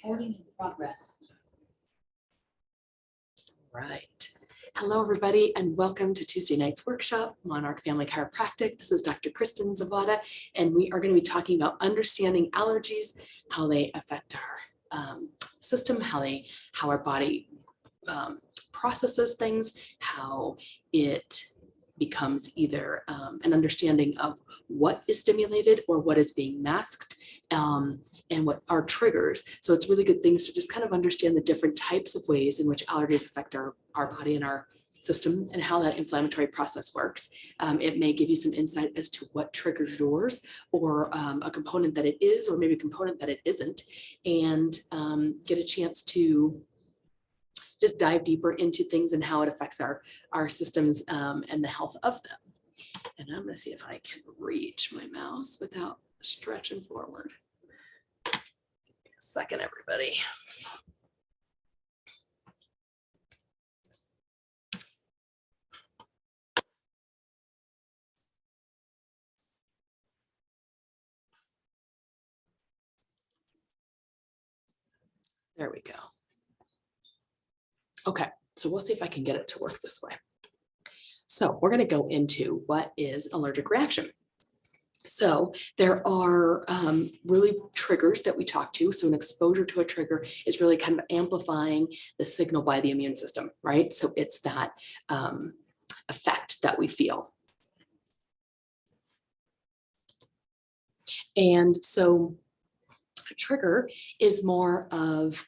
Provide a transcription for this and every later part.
Recording in progress. Right. Hello, everybody, and welcome to Tuesday night's workshop, Monarch Family Chiropractic. This is Dr. Kristen Zavada, and we are going to be talking about understanding allergies, how they affect our system, how our body processes things, how it becomes either an understanding of what is stimulated or what is being masked, and what are triggers. So it's really good things to just kind of understand the different types of ways in which allergies affect our body and our system and how that inflammatory process works. It may give you some insight as to what triggers yours, or a component that it is, or maybe a component that it isn't, and get a chance to just dive deeper into things and how it affects our systems and the health of them. And I'm going to see if I can reach my mouse without stretching forward. Give me a second, everybody. There we go. Okay, so we'll see if I can get it to work this way. So we're going to go into what is an allergic reaction. So there are really triggers that we talk to. So an exposure to a trigger is really kind of amplifying the signal by the immune system, right? So it's that effect that we feel. And so a trigger is more of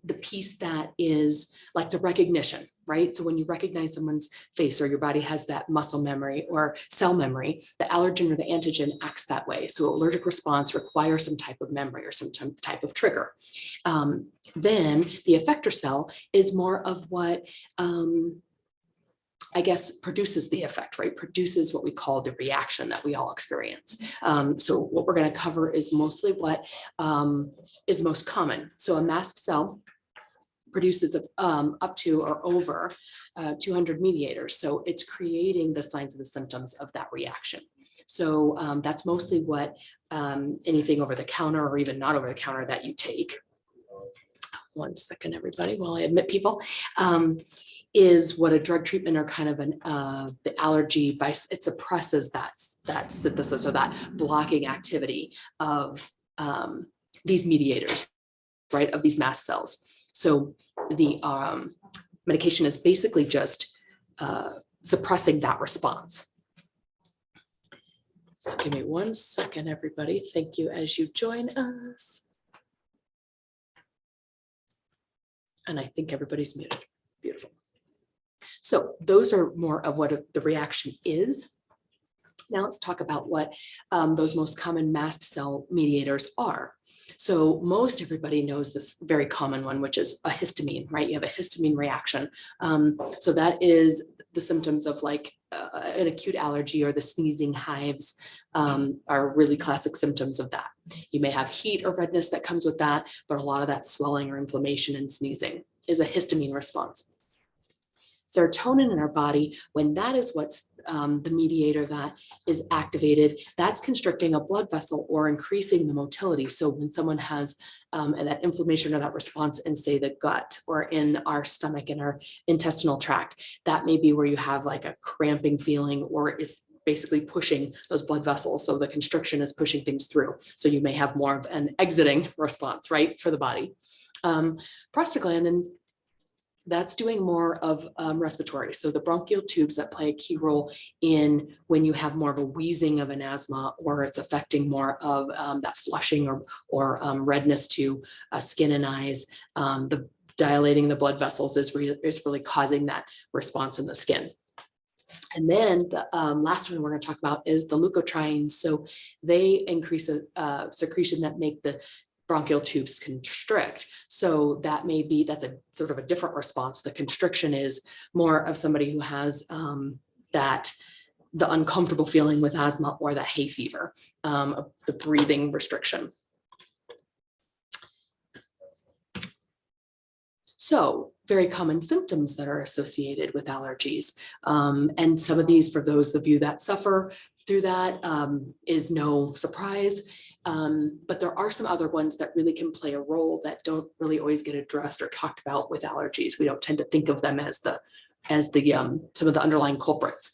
the piece that is like the recognition, right? So when you recognize someone's face, or your body has that muscle memory or cell memory, the allergen or the antigen acts that way. So allergic response requires some type of memory or some type of trigger. Then the effector cell is more of what I guess produces the effect, right? Produces what we call the reaction that we all experience. So what we're going to cover is mostly what is most common. So a mast cell produces up to or over 200 mediators. So it's creating the signs and the symptoms of that reaction. So that's mostly what anything over the counter or even not over the counter that you take. One second, everybody, while I admit people. Is what a drug treatment or kind of the allergy it suppresses that synthesis or that blocking activity of these mediators, right, of these mast cells. So the medication is basically just suppressing that response. So give me 1 second, everybody. Thank you as you join us. And I think everybody's muted. Beautiful. So those are more of what the reaction is. Now let's talk about what those most common mast cell mediators are. So most everybody knows this very common one, which is a histamine, right? You have a histamine reaction. So that is the symptoms of like an acute allergy, or the sneezing hives are really classic symptoms of that. You may have heat or redness that comes with that, but a lot of that swelling or inflammation and sneezing is a histamine response. Serotonin in our body, when that is what's the mediator that is activated, that's constricting a blood vessel or increasing the motility. So when someone has that inflammation or that response in, say, the gut or in our stomach, in our intestinal tract, that may be where you have like a cramping feeling, or it's basically pushing those blood vessels. So the constriction is pushing things through. So you may have more of an exiting response, right, for the body. Prostaglandin, that's doing more of respiratory. So the bronchial tubes that play a key role in when you have more of a wheezing of an asthma, or it's affecting more of that flushing or redness to skin and eyes. The dilating the blood vessels is really causing that response in the skin. And then the last one we're going to talk about is the leukotrienes. So they increase a secretion that make the bronchial tubes constrict. So that's a sort of a different response. The constriction is more of somebody who has the uncomfortable feeling with asthma or that hay fever, the breathing restriction. So very common symptoms that are associated with allergies. And some of these, for those of you that suffer through that, is no surprise. But there are some other ones that really can play a role that don't really always get addressed or talked about with allergies. We don't tend to think of them as some of the underlying culprits.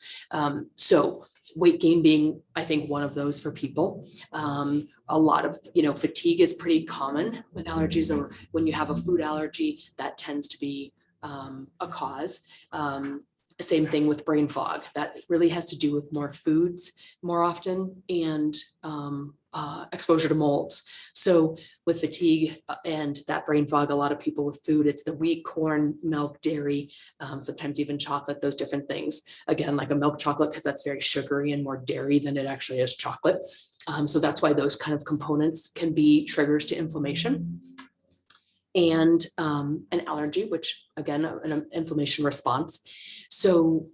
So weight gain being, I think, one of those for people. A lot of, fatigue is pretty common with allergies, or when you have a food allergy, that tends to be a cause. Same thing with brain fog. That really has to do with more foods more often, and exposure to molds. So with fatigue and that brain fog, a lot of people with food, it's the wheat, corn, milk, dairy, sometimes even chocolate, those different things. Again, like a milk chocolate, because that's very sugary and more dairy than it actually is chocolate. So that's why those kind of components can be triggers to inflammation. And an allergy, which again, an inflammation response. So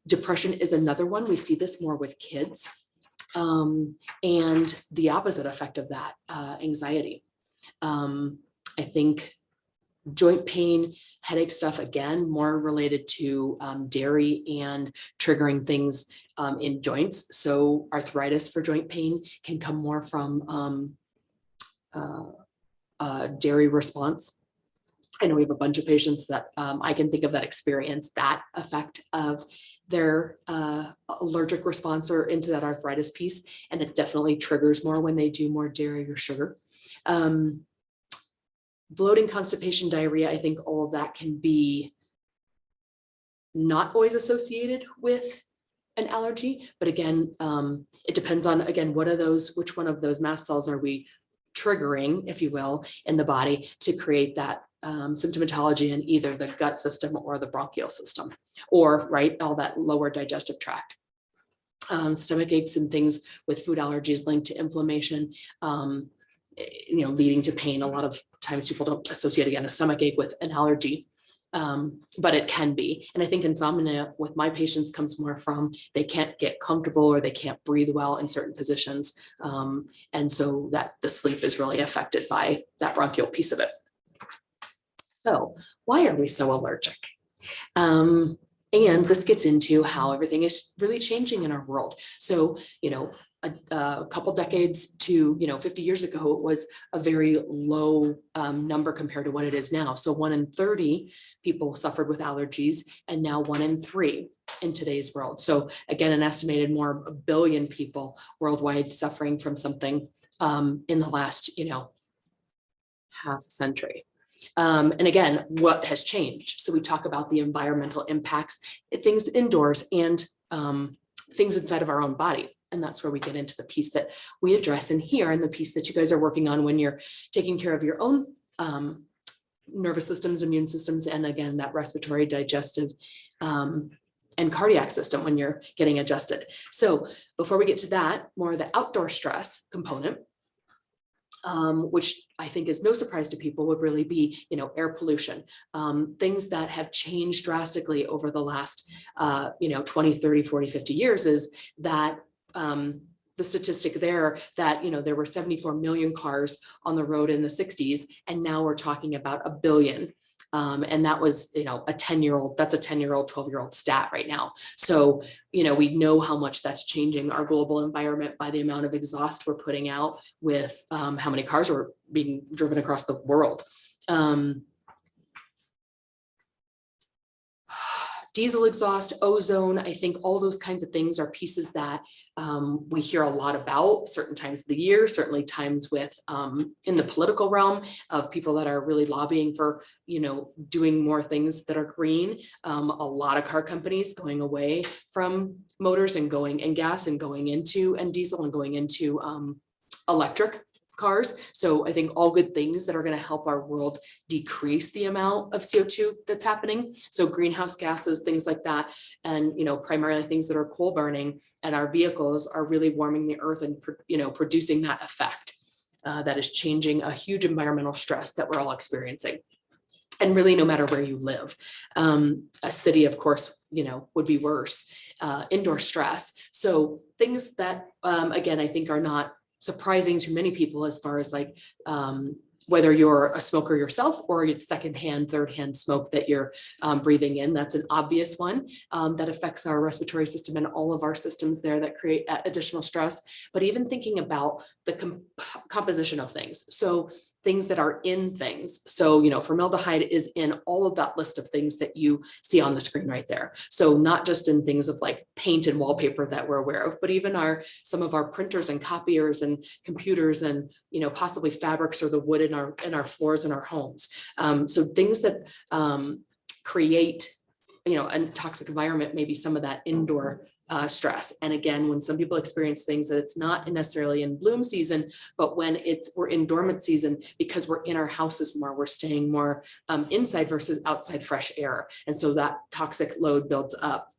depression is another one. We see this more with kids. And the opposite effect of that, anxiety. I think joint pain, headache stuff, again, more related to dairy and triggering things in joints. So arthritis for joint pain can come more from dairy response. I know we have a bunch of patients that I can think of that experience that effect of their allergic response or into that arthritis piece. And it definitely triggers more when they do more dairy or sugar. Bloating, constipation, diarrhea, I think all of that can be not always associated with an allergy, but again, it depends on, again, which one of those mast cells are we triggering, if you will, in the body to create that symptomatology in either the gut system or the bronchial system, or all that lower digestive tract. Stomach aches and things with food allergies linked to inflammation, leading to pain. A lot of times people don't associate, again, a stomach ache with an allergy, but it can be. And I think insomnia with my patients comes more from they can't get comfortable or they can't breathe well in certain positions. And so that the sleep is really affected by that bronchial piece of it. So why are we so allergic? And this gets into how everything is really changing in our world. So, a couple decades to 50 years ago, it was a very low number compared to what it is now. So 1 in 30 people suffered with allergies, and now 1 in 3 in today's world. So again, an estimated more 1 billion people worldwide suffering from something in the last half century. And again, what has changed? So we talk about the environmental impacts, things indoors and things inside of our own body. And that's where we get into the piece that we address in here, and the piece that you guys are working on when you're taking care of your own nervous systems, immune systems, and again, that respiratory, digestive, and cardiac system when you're getting adjusted. So before we get to that, more of the outdoor stress component, which I think is no surprise to people, would really be, air pollution. Things that have changed drastically over the last, 20, 30, 40, 50 years is that the statistic there that, there were 74 million cars on the road in the 60s, and now we're talking about 1 billion. And that was, a 10-year-old, that's a 10-year-old, 12-year-old stat right now. So, we know how much that's changing our global environment by the amount of exhaust we're putting out with how many cars are being driven across the world. Diesel exhaust, ozone, I think all those kinds of things are pieces that we hear a lot about certain times of the year, certainly times with in the political realm of people that are really lobbying for, doing more things that are green. A lot of car companies going away from motors and going and gas and going into and diesel and going into electric cars. So I think all good things that are going to help our world decrease the amount of CO2 that's happening. So greenhouse gases, things like that. And, primarily things that are coal burning, and our vehicles are really warming the earth and, producing that effect that is changing a huge environmental stress that we're all experiencing. And really, no matter where you live, a city, of course, would be worse. Indoor stress. So things that, again, I think are not surprising to many people as far as like whether you're a smoker yourself or it's secondhand, third-hand smoke that you're breathing in. That's an obvious one that affects our respiratory system and all of our systems there that create additional stress. But even thinking about the composition of things. So things that are in things. So, formaldehyde is in all of that list of things that you see on the screen right there. So not just in things of like paint and wallpaper that we're aware of, but even some of our printers and copiers and computers and, possibly fabrics or the wood in our floors in our homes. So things that create, a toxic environment, maybe some of that indoor stress. And again, when some people experience things that it's not necessarily in bloom season, but when we're in dormant season, because we're in our houses more, we're staying more inside versus outside fresh air. And so that toxic load builds up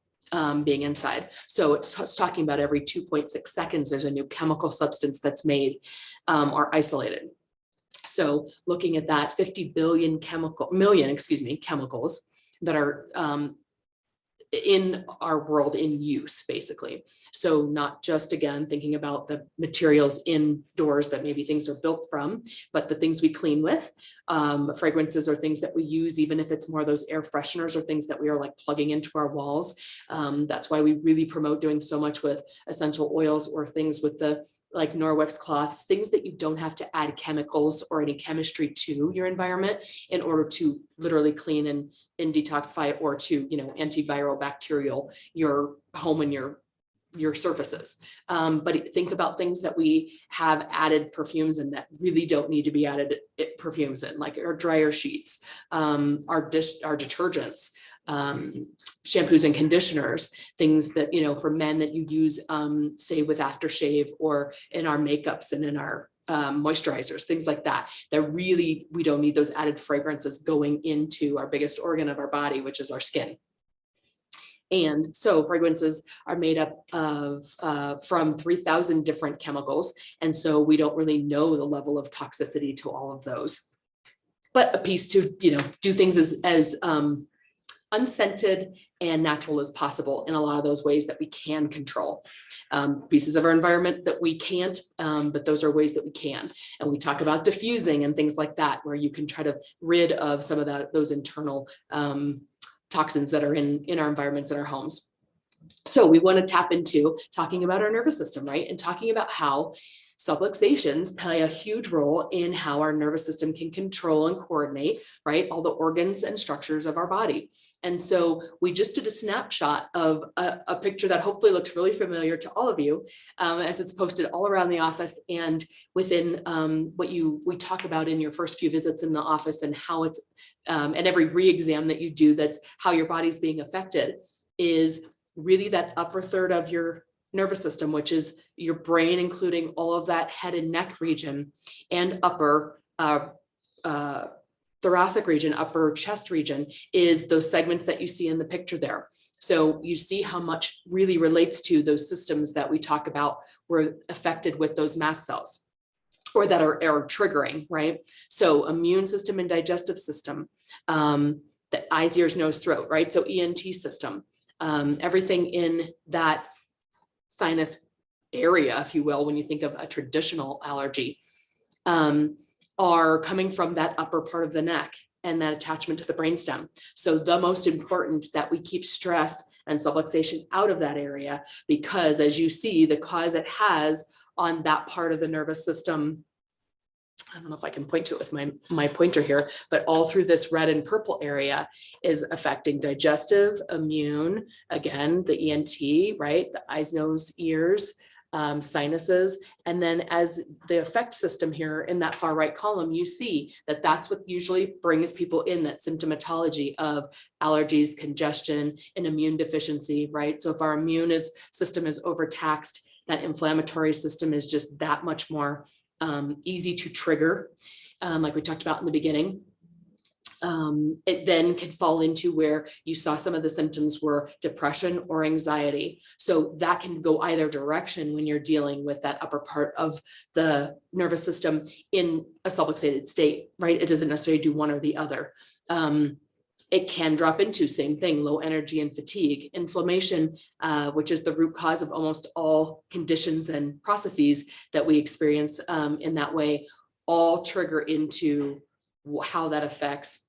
being inside. So it's talking about every 2.6 seconds, there's a new chemical substance that's made or isolated. So looking at that 50 million chemicals that are in our world in use, basically. So not just, again, thinking about the materials indoors that maybe things are built from, but the things we clean with, fragrances or things that we use, even if it's more those air fresheners or things that we are like plugging into our walls. That's why we really promote doing so much with essential oils or things with the like Norwex cloths, things that you don't have to add chemicals or any chemistry to your environment in order to literally clean and detoxify or to, antiviral, bacterial, your home and your surfaces. But think about things that we have added perfumes in that really don't need to be added perfumes in, like our dryer sheets, our detergents, shampoos and conditioners, things that, for men that you use, say with aftershave or in our makeups and in our moisturizers, things like that, really, we don't need those added fragrances going into our biggest organ of our body, which is our skin. And so fragrances are made up of from 3,000 different chemicals. And so we don't really know the level of toxicity to all of those, but a piece to, do things as unscented and natural as possible in a lot of those ways that we can control. Pieces of our environment that we can't, but those are ways that we can. And we talk about diffusing and things like that, where you can try to rid of some of those internal toxins that are in our environments, in our homes. So we want to tap into talking about our nervous system, right? And talking about how subluxations play a huge role in how our nervous system can control and coordinate, right, all the organs and structures of our body. And so we just did a snapshot of a picture that hopefully looks really familiar to all of you, as it's posted all around the office and within what we talk about in your first few visits in the office, and how it's and every re-exam that you do, that's how your body's being affected, is really that upper third of your nervous system, which is your brain, including all of that head and neck region, and upper thoracic region, upper chest region, is those segments that you see in the picture there. So you see how much really relates to those systems that we talk about were affected with those mast cells, or that are triggering, right? So immune system and digestive system, the eyes, ears, nose, throat, right? So ENT system, everything in that sinus area, if you will, when you think of a traditional allergy, are coming from that upper part of the neck and that attachment to the brainstem. So the most important that we keep stress and subluxation out of that area, because as you see, the cause it has on that part of the nervous system, I don't know if I can point to it with my pointer here, but all through this red and purple area is affecting digestive, immune, again, the ENT, right? The eyes, nose, ears, sinuses. And then as the effect system here in that far right column, you see that that's what usually brings people in, that symptomatology of allergies, congestion, and immune deficiency, right? So if our immune system is overtaxed, that inflammatory system is just that much more easy to trigger, like we talked about in the beginning. It then could fall into where you saw some of the symptoms were depression or anxiety. So that can go either direction when you're dealing with that upper part of the nervous system in a subluxated state, right? It doesn't necessarily do one or the other. It can drop into same thing, low energy and fatigue, inflammation, which is the root cause of almost all conditions and processes that we experience in that way, all trigger into how that affects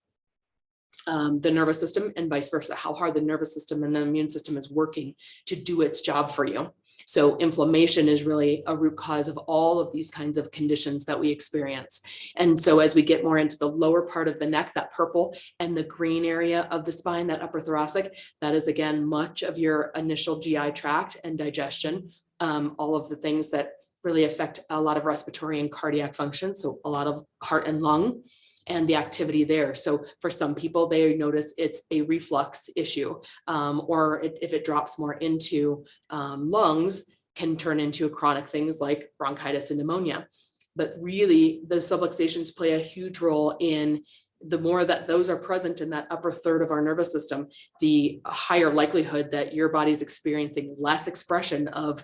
the nervous system and vice versa, how hard the nervous system and the immune system is working to do its job for you. So inflammation is really a root cause of all of these kinds of conditions that we experience. And so as we get more into the lower part of the neck, that purple and the green area of the spine, that upper thoracic, that is again, much of your initial GI tract and digestion, all of the things that really affect a lot of respiratory and cardiac function. So a lot of heart and lung and the activity there. So for some people, they notice it's a reflux issue, or if it drops more into lungs, can turn into chronic things like bronchitis and pneumonia. But really, the subluxations play a huge role in the more that those are present in that upper third of our nervous system, the higher likelihood that your body's experiencing less expression of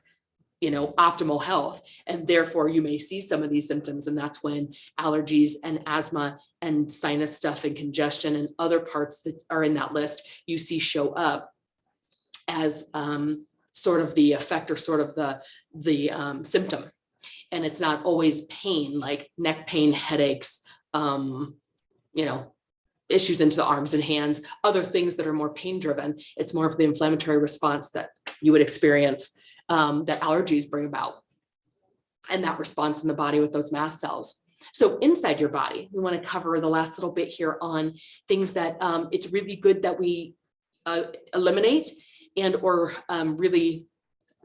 optimal health. And therefore you may see some of these symptoms. And that's when allergies and asthma and sinus stuff and congestion and other parts that are in that list, you see show up as sort of the effect or sort of the symptom. And it's not always pain, like neck pain, headaches, issues into the arms and hands, other things that are more pain driven. It's more of the inflammatory response that you would experience that allergies bring about, and that response in the body with those mast cells. So inside your body, we want to cover the last little bit here on things that it's really good that we eliminate and or really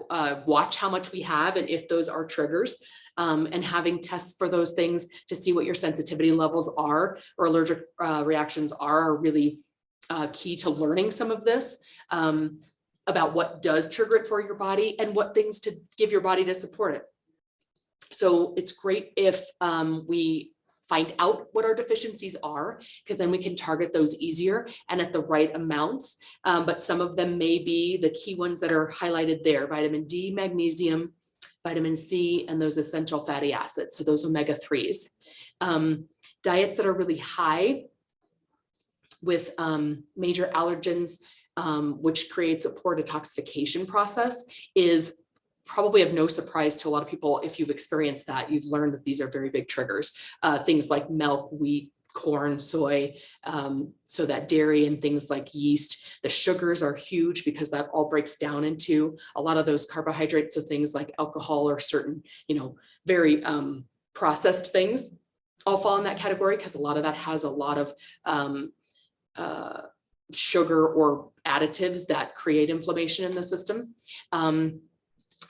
watch how much we have and if those are triggers, and having tests for those things to see what your sensitivity levels are or allergic reactions are really key to learning some of this. About what does trigger it for your body and what things to give your body to support it. So it's great if we find out what our deficiencies are, because then we can target those easier and at the right amounts. But some of them may be the key ones that are highlighted there: vitamin D, magnesium, vitamin C, and those essential fatty acids. So those omega-3s. Diets that are really high with major allergens, which creates a poor detoxification process, is probably of no surprise to a lot of people. If you've experienced that, you've learned that these are very big triggers. Things like milk, wheat, corn, soy, so that dairy and things like yeast. The sugars are huge because that all breaks down into a lot of those carbohydrates. So things like alcohol or certain, very processed things all fall in that category, because a lot of that has a lot of sugar or additives that create inflammation in the system.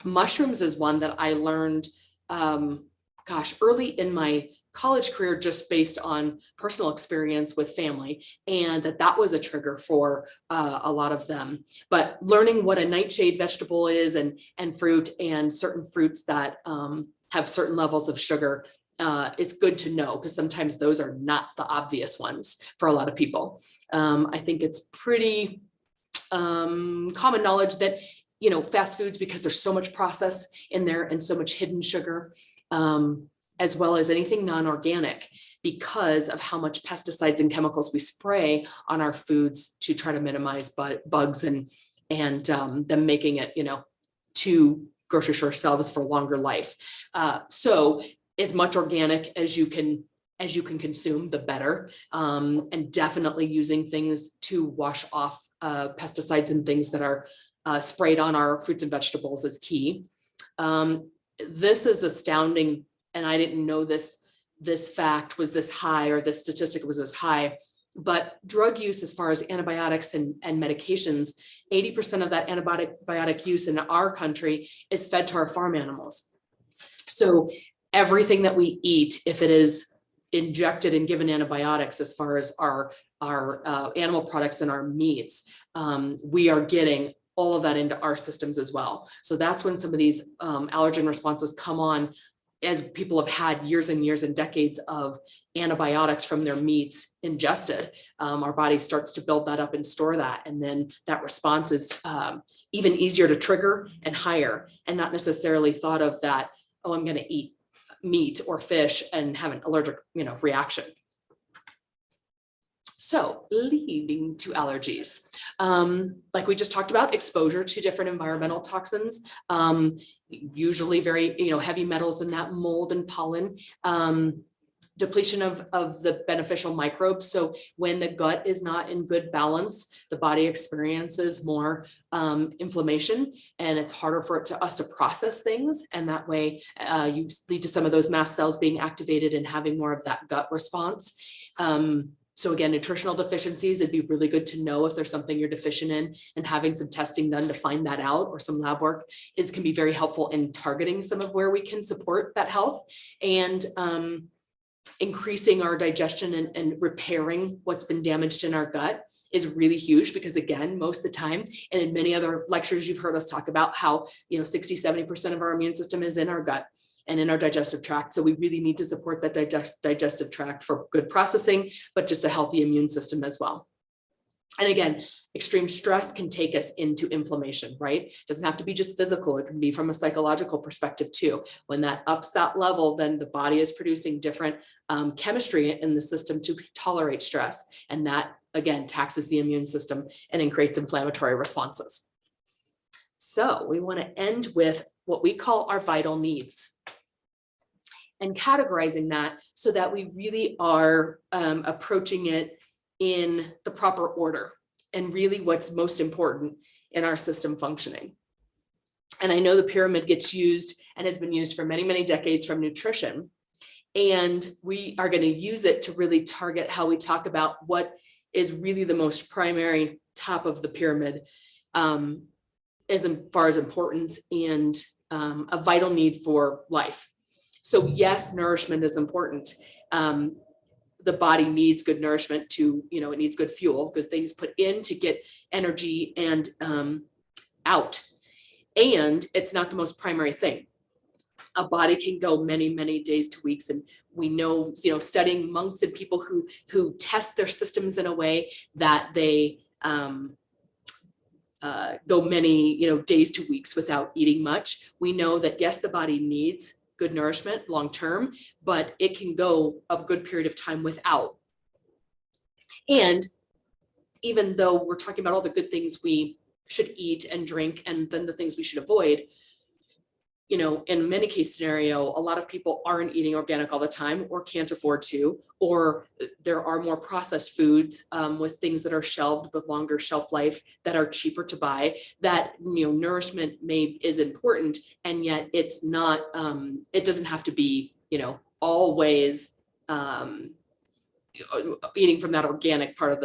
Mushrooms is one that I learned, early in my college career, just based on personal experience with family, and that was a trigger for a lot of them. But learning what a nightshade vegetable is and fruit, and certain fruits that have certain levels of sugar, is good to know, because sometimes those are not the obvious ones for a lot of people. I think it's pretty common knowledge that, fast foods, because there's so much process in there and so much hidden sugar, as well as anything non-organic, because of how much pesticides and chemicals we spray on our foods to try to minimize bugs and them making it, to grocery store shelves for longer life. So as much organic as you can consume, the better. And definitely using things to wash off pesticides and things that are sprayed on our fruits and vegetables is key. This is astounding, and I didn't know this fact was this high, or this statistic was this high, but drug use as far as antibiotics and medications, 80% of that antibiotic use in our country is fed to our farm animals. So everything that we eat, if it is injected and given antibiotics, as far as our animal products and our meats, we are getting all of that into our systems as well. So that's when some of these allergen responses come on, as people have had years and years and decades of antibiotics from their meats ingested. Our body starts to build that up and store that. And then that response is even easier to trigger and higher, and not necessarily thought of that, oh, I'm going to eat meat or fish and have an allergic, reaction. So leading to allergies, like we just talked about, exposure to different environmental toxins, usually very, heavy metals in that, mold and pollen, depletion of the beneficial microbes. So when the gut is not in good balance, the body experiences more inflammation, and it's harder for us to process things. And that way you lead to some of those mast cells being activated and having more of that gut response. So again, nutritional deficiencies, it'd be really good to know if there's something you're deficient in, and having some testing done to find that out, or some lab work can be very helpful in targeting some of where we can support that health, and increasing our digestion and repairing what's been damaged in our gut is really huge, because again, most of the time, and in many other lectures, you've heard us talk about how, 60-70% of our immune system is in our gut and in our digestive tract. So we really need to support that digestive tract for good processing, but just a healthy immune system as well. And again, extreme stress can take us into inflammation, right? It doesn't have to be just physical. It can be from a psychological perspective too. When that ups that level, then the body is producing different chemistry in the system to tolerate stress. And that, again, taxes the immune system and creates inflammatory responses. So we want to end with what we call our vital needs, and categorizing that so that we really are approaching it in the proper order, and really what's most important in our system functioning. And I know the pyramid gets used and has been used for many, many decades from nutrition. And we are going to use it to really target how we talk about what is really the most primary top of the pyramid, as far as importance and a vital need for life. So yes, nourishment is important. The body needs good nourishment to, it needs good fuel, good things put in to get energy and out. And it's not the most primary thing. A body can go many, many days to weeks. And we know, studying monks and people who test their systems in a way that they go many, days to weeks without eating much. We know that yes, the body needs good nourishment long-term, but it can go a good period of time without. And even though we're talking about all the good things we should eat and drink, and then the things we should avoid, in many case scenario, a lot of people aren't eating organic all the time, or can't afford to, or there are more processed foods with things that are shelved with longer shelf life that are cheaper to buy, that, nourishment is important. And yet it's not, it doesn't have to be, always eating from that organic part of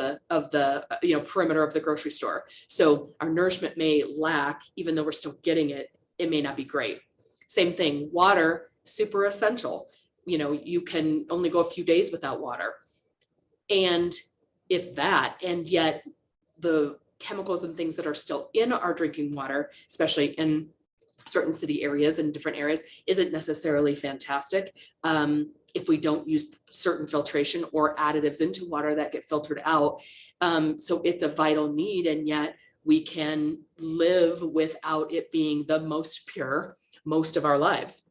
the perimeter of the grocery store. So our nourishment may lack, even though we're still getting it, it may not be great. Same thing, water, super essential. You can only go a few days without water. And if that, and yet the chemicals and things that are still in our drinking water, especially in certain city areas and different areas, isn't necessarily fantastic. If we don't use certain filtration or additives into water that get filtered out. So it's a vital need, and yet we can live without it being the most pure most of our lives.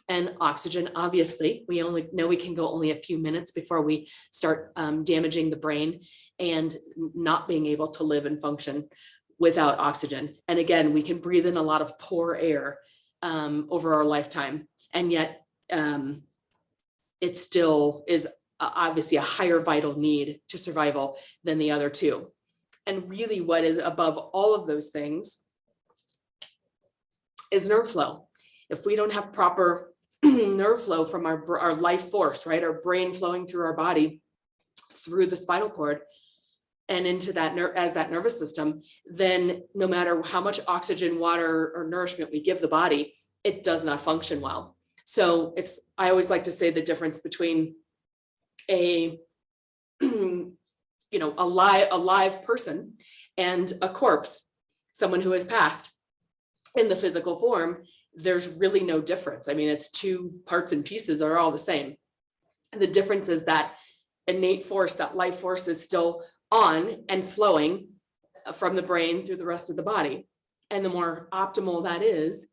And oxygen, obviously, we only know we can go only a few minutes before we start damaging the brain and not being able to live and function without oxygen. And again, we can breathe in a lot of poor air over our lifetime. And yet it still is obviously a higher vital need to survival than the other two. And really what is above all of those things is nerve flow. If we don't have proper nerve flow from our life force, right? Our brain flowing through our body, through the spinal cord and into that as that nervous system, then no matter how much oxygen, water, or nourishment we give the body, it does not function well. So I always like to say the difference between a live person and a corpse, someone who has passed. In the physical form, there's really no difference. I mean, it's two parts and pieces are all the same. And the difference is that innate force, that life force, is still on and flowing from the brain through the rest of the body. And the more optimal that is,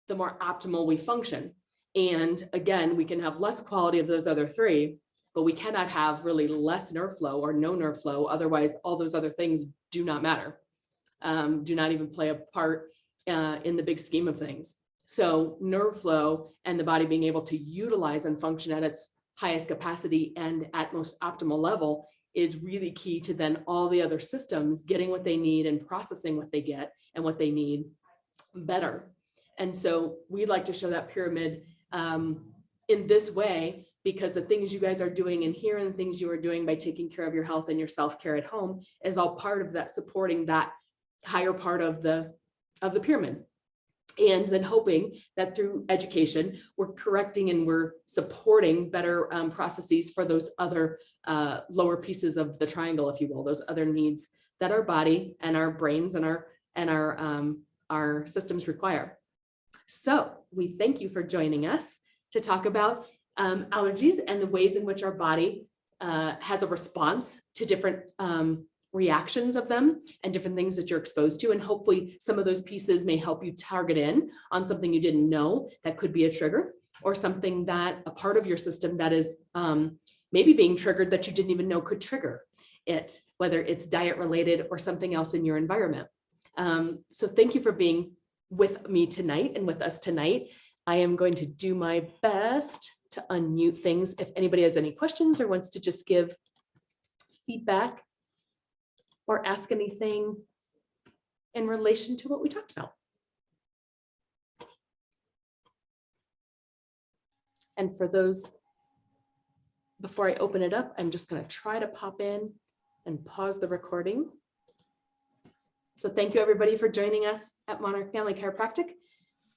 the more optimal we function. And again, we can have less quality of those other three, but we cannot have really less nerve flow or no nerve flow. Otherwise, all those other things do not matter, do not even play a part in the big scheme of things. So nerve flow and the body being able to utilize and function at its highest capacity and at most optimal level is really key to then all the other systems getting what they need and processing what they get and what they need better. And so we'd like to show that pyramid in this way, because the things you guys are doing in here and the things you are doing by taking care of your health and your self-care at home is all part of that, supporting that higher part of the pyramid. And then hoping that through education, we're correcting and we're supporting better processes for those other lower pieces of the triangle, if you will, those other needs that our body and our brains and our systems require. So we thank you for joining us to talk about allergies and the ways in which our body has a response to different reactions of them and different things that you're exposed to. And hopefully some of those pieces may help you target in on something you didn't know that could be a trigger, or something that a part of your system that is maybe being triggered that you didn't even know could trigger it, whether it's diet related or something else in your environment. So thank you for being with me tonight and with us tonight. I am going to do my best to unmute things. If anybody has any questions or wants to just give feedback or ask anything in relation to what we talked about. And for those, before I open it up, I'm just going to try to pop in and pause the recording. So thank you everybody for joining us at Monarch Family Chiropractic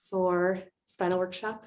for Spinal Workshop